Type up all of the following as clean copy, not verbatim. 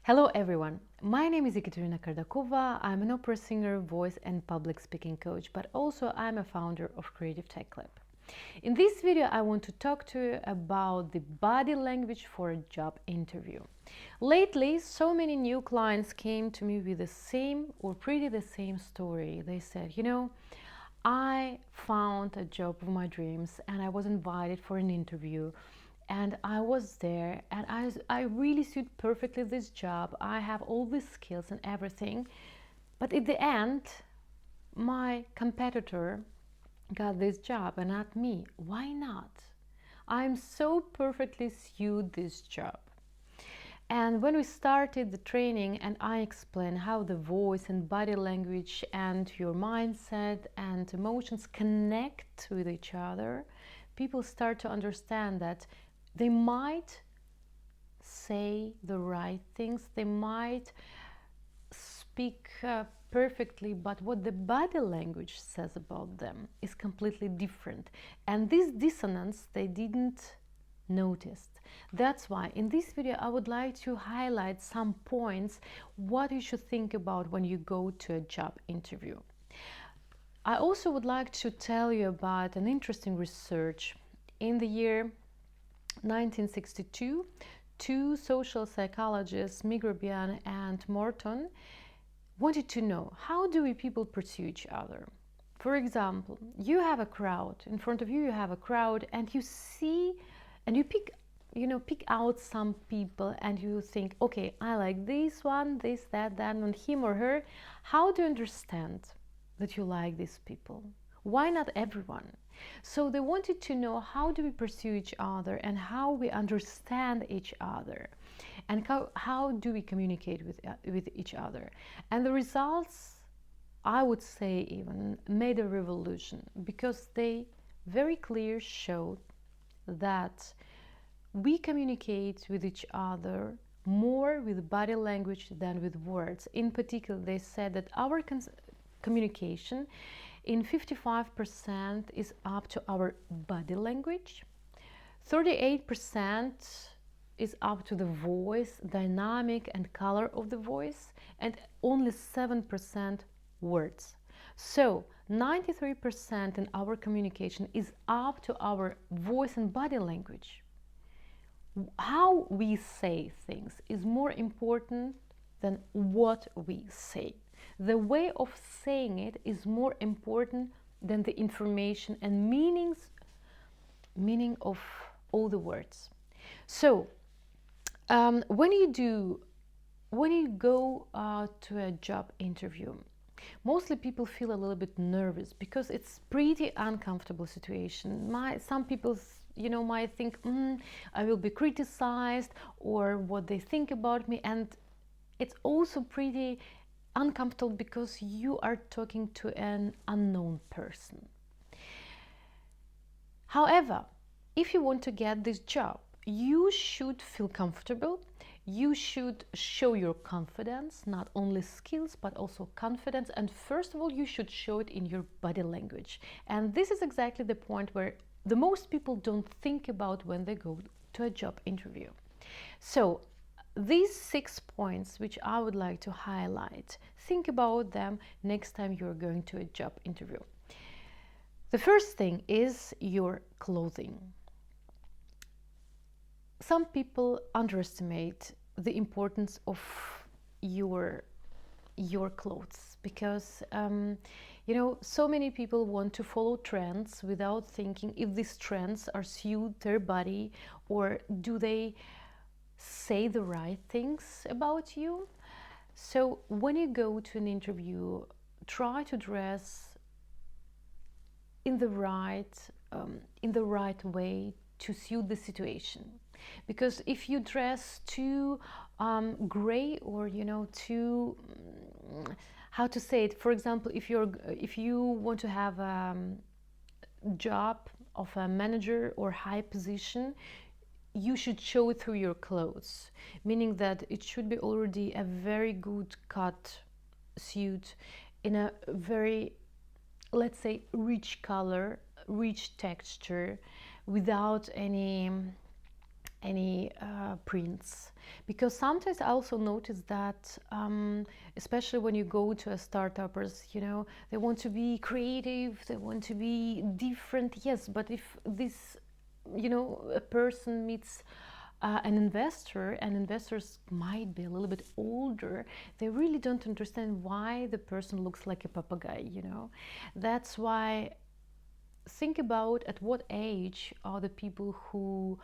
Hello everyone, my name is Ekaterina Kardakova. I'm an opera singer, voice and public speaking coach, but also I'm a founder of Creative Tech Club. In this video I want to talk to you about the body language for a job interview. Lately, so many new clients came to me with the same or pretty the same story. They said, I found a job of my dreams and I was invited for an interview. And I was there and I really suit perfectly this job. I have all the skills and everything. But at the end, my competitor got this job and not me. Why not? I'm so perfectly suited this job. And when we started the training and I explained how the voice and body language and your mindset and emotions connect with each other, people start to understand that they might say the right things, they might speak perfectly, but what the body language says about them is completely different. And this dissonance they didn't notice. That's why in this video I would like to highlight some points what you should think about when you go to a job interview. I also would like to tell you about an interesting research. In the year 1962, two social psychologists, Migrabian and Morton, wanted to know how do we people pursue each other. For example, you have a crowd in front of you, you have a crowd, and you see and you pick out some people and you think, okay, I like this one, this, that, and him or her. How do you understand that you like these people? Why not everyone? So they wanted to know how do we pursue each other and how we understand each other and how do we communicate with each other. And the results, I would say, even made a revolution, because they very clear showed that we communicate with each other more with body language than with words. In particular, they said that our communication in 55% is up to our body language, 38% is up to the voice, dynamic and color of the voice, and only 7% words. So 93% in our communication is up to our voice and body language. How we say things is more important than what we say. The way of saying it is more important than the information and meaning of all the words. So when you go to a job interview, mostly people feel a little bit nervous because it's pretty uncomfortable situation. Some people might think I will be criticized or what they think about me, and it's also pretty uncomfortable because you are talking to an unknown person. However, if you want to get this job, you should feel comfortable. You should show your confidence, not only skills, but also confidence. And first of all, you should show it in your body language. And this is exactly the point where the most people don't think about when they go to a job interview. So these 6 points which I would like to highlight, think about them next time you're going to a job interview. The first thing is your clothing. Some people underestimate the importance of your clothes because so many people want to follow trends without thinking if these trends are suit their body, or do they say the right things about you. So when you go to an interview, try to dress in the right way to suit the situation. Because if you dress too gray or too, how to say it, for example, if you want to have a job of a manager or high position, you should show it through your clothes, meaning that it should be already a very good cut suit in a very, let's say, rich color, rich texture, without any prints, because sometimes I also notice that especially when you go to a startuppers, they want to be creative, they want to be different. Yes, but if this, a person meets an investor, and investors might be a little bit older, they really don't understand why the person looks like a papagay. That's why think about at what age are the people who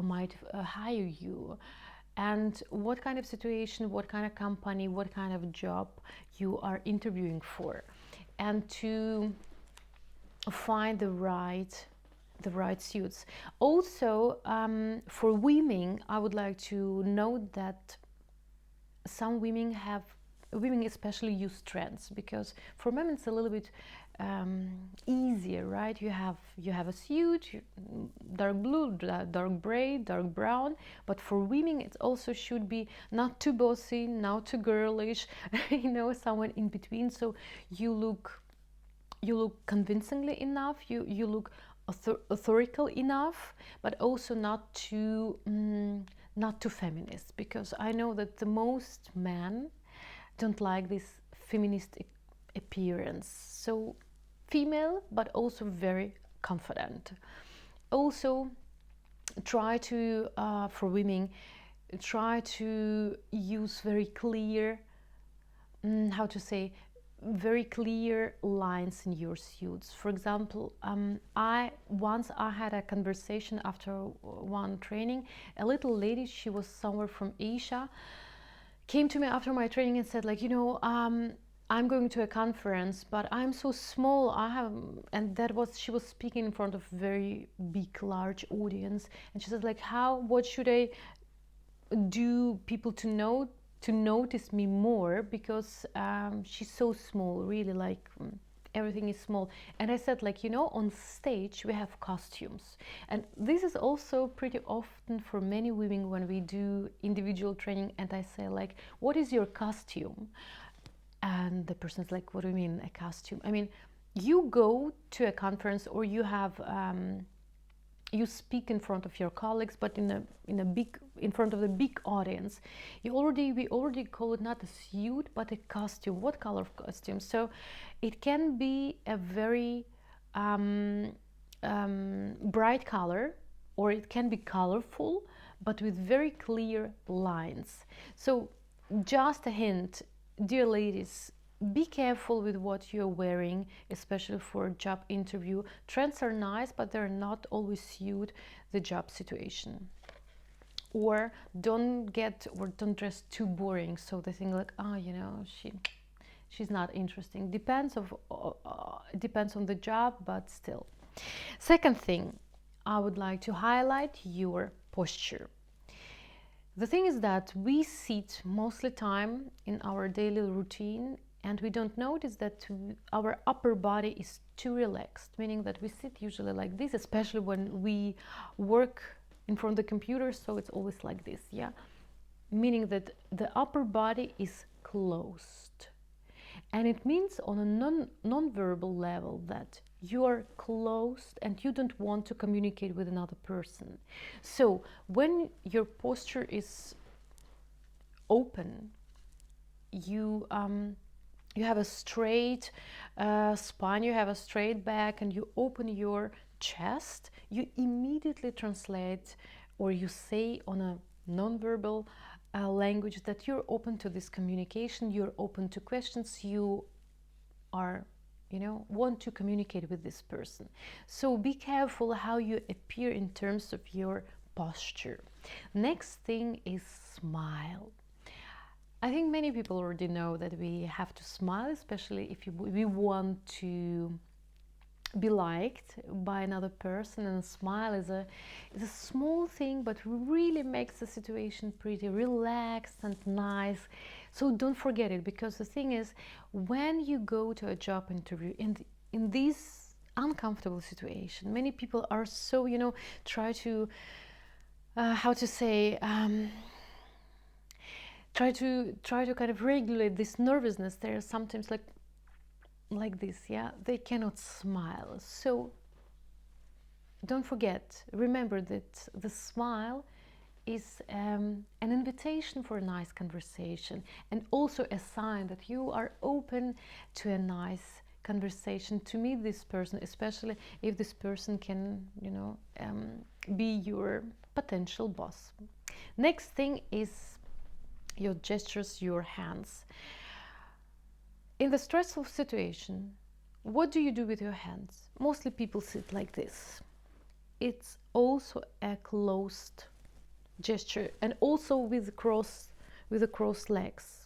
might hire you, and what kind of situation, what kind of company, what kind of job you are interviewing for, and to find the right suits. Also, for women, I would like to note that some women especially use trends, because for men it's a little bit easier, right? You have a suit, dark blue, dark gray, dark brown, but for women it also should be not too bossy, not too girlish, someone in between, so you look convincingly enough, you look authoritative enough, but also not too feminist, because I know that the most men don't like this feminist appearance. So female, but also very confident. Also, try to for women, try to use very clear, very clear lines in your suits. For example, I had a conversation after one training. A little lady, she was somewhere from Asia, came to me after my training and said, like, I'm going to a conference, but I'm so small. And she was speaking in front of very big, large audience, and she said, like, what should I do people to notice me more, because she's so small, really, like everything is small. And I said, like, on stage we have costumes, and this is also pretty often for many women when we do individual training, and I say, like, what is your costume? And the person's like, what do you mean, a costume? I mean, you go to a conference, or you have you speak in front of your colleagues, but in front of the big audience. We already call it not a suit, but a costume. What color of costume? So it can be a very bright color, or it can be colorful, but with very clear lines. So just a hint, dear ladies, be careful with what you're wearing, especially for a job interview. Trends are nice, but they're not always suit the job situation. Or don't dress too boring, so they think, like, she's not interesting. Depends on the job, but still. Second thing, I would like to highlight your posture. The thing is that we sit mostly time in our daily routine, and we don't notice that our upper body is too relaxed, meaning that we sit usually like this, especially when we work in front of the computer, so it's always like this, yeah? Meaning that the upper body is closed. And it means on a non-verbal level that you are closed and you don't want to communicate with another person. So when your posture is open, you have a straight spine, you have a straight back, and you open your chest, you immediately translate, or you say on a non-verbal language that you're open to this communication, you're open to questions, you are, want to communicate with this person. So be careful how you appear in terms of your posture. Next thing is smile. I think many people already know that we have to smile, especially if we want to be liked by another person, and a smile is a small thing, but really makes the situation pretty relaxed and nice. So don't forget it, because the thing is, when you go to a job interview in this uncomfortable situation, many people are so, try to try to kind of regulate this nervousness. They're sometimes like this, yeah, they cannot smile. So don't forget, remember that the smile is an invitation for a nice conversation, and also a sign that you are open to a nice conversation, to meet this person, especially if this person can, you know, be your potential boss. Next thing is your gestures, your hands. In the stressful situation, what do you do with your hands? Mostly people sit like this. It's also a closed gesture, and also with the crossed legs.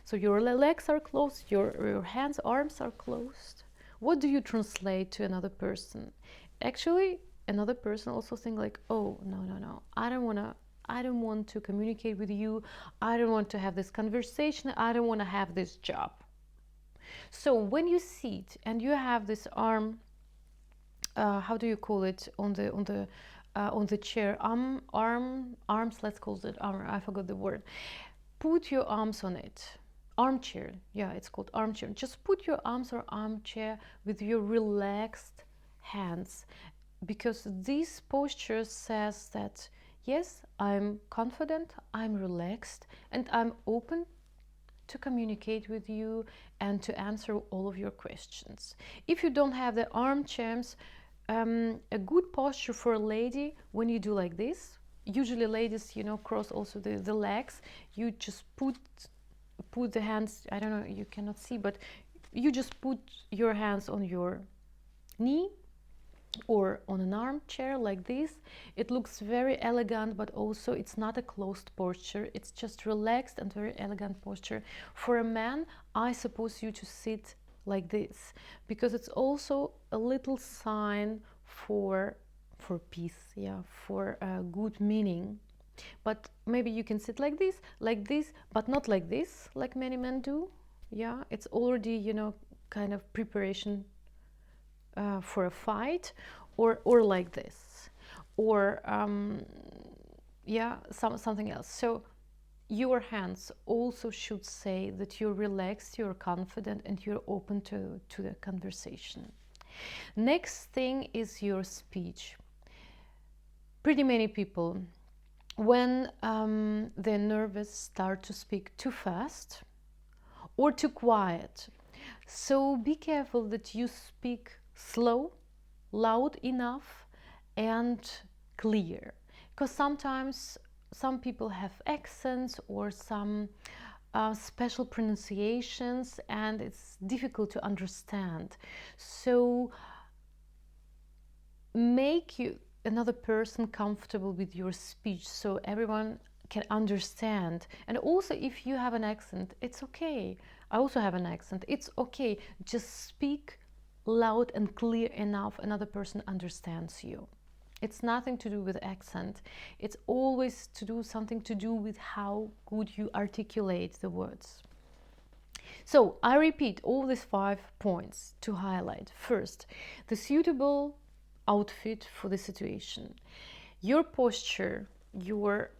So your legs are closed, your hands, arms are closed. What do you translate to another person? Actually, another person also think like, oh, no, I don't want to communicate with you. I don't want to have this conversation. I don't want to have this job. So when you sit and you have this arm, how do you call it, on the chair, arms, let's call it arm, I forgot the word. Put your arms on it. Armchair, yeah, it's called armchair. Just put your arms or armchair with your relaxed hands, because this posture says that yes, I'm confident, I'm relaxed, and I'm open to communicate with you and to answer all of your questions. If you don't have the armchairs, a good posture for a lady, when you do like this, usually ladies, you know, cross also the legs, you just put the hands, I don't know, you cannot see, but you just put your hands on your knee or on an armchair like this. It looks very elegant, but also it's not a closed posture. It's just relaxed and very elegant posture. For a man, I suppose you to sit like this, because it's also a little sign for peace, yeah, for a good meaning. But maybe you can sit like this, but not like this, like many men do. Yeah, it's already, you know, kind of preparation for a fight, or like this, or yeah, something else. So your hands also should say that you're relaxed, you're confident, and you're open to the conversation. Next thing is your speech. Pretty many people, when they're nervous, start to speak too fast or too quiet. So be careful that you speak slow, loud enough, and clear, because sometimes some people have accents or some special pronunciations, and it's difficult to understand. So make another person comfortable with your speech, so everyone can understand. And also, if you have an accent, it's okay. I also have an accent, it's okay. Just speak loud and clear enough another person understands you. It's nothing to do with accent. It's always something to do with how good you articulate the words. So I repeat all these 5 points to highlight. First, the suitable outfit for the situation, your posture, your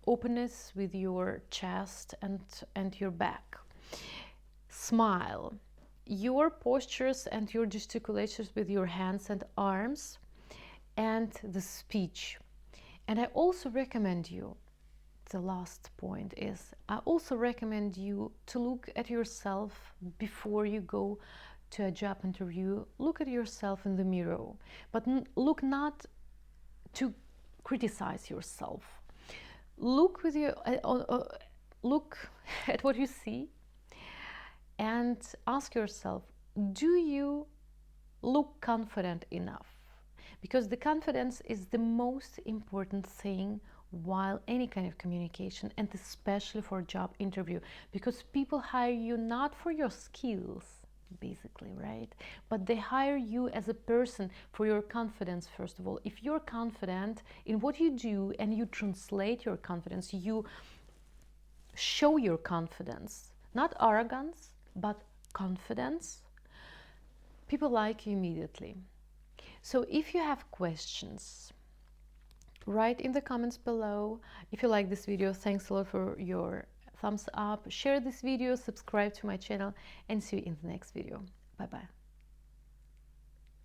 openness with your chest and your back, smile, your postures and your gesticulations with your hands and arms, and the speech. And I also recommend you, the last point is, I also recommend you to look at yourself before you go to a job interview. Look at yourself in the mirror, but look not to criticize yourself. Look with your look at what you see and ask yourself, do you look confident enough? Because the confidence is the most important thing while any kind of communication, and especially for a job interview, because people hire you not for your skills, basically, right? But they hire you as a person for your confidence, first of all. If you're confident in what you do and you translate your confidence, you show your confidence, not arrogance, but confidence, people like you immediately. So if you have questions, write in the comments below. If you like this video, thanks a lot for your thumbs up. Share this video, subscribe to my channel, and see you in the next video. Bye bye.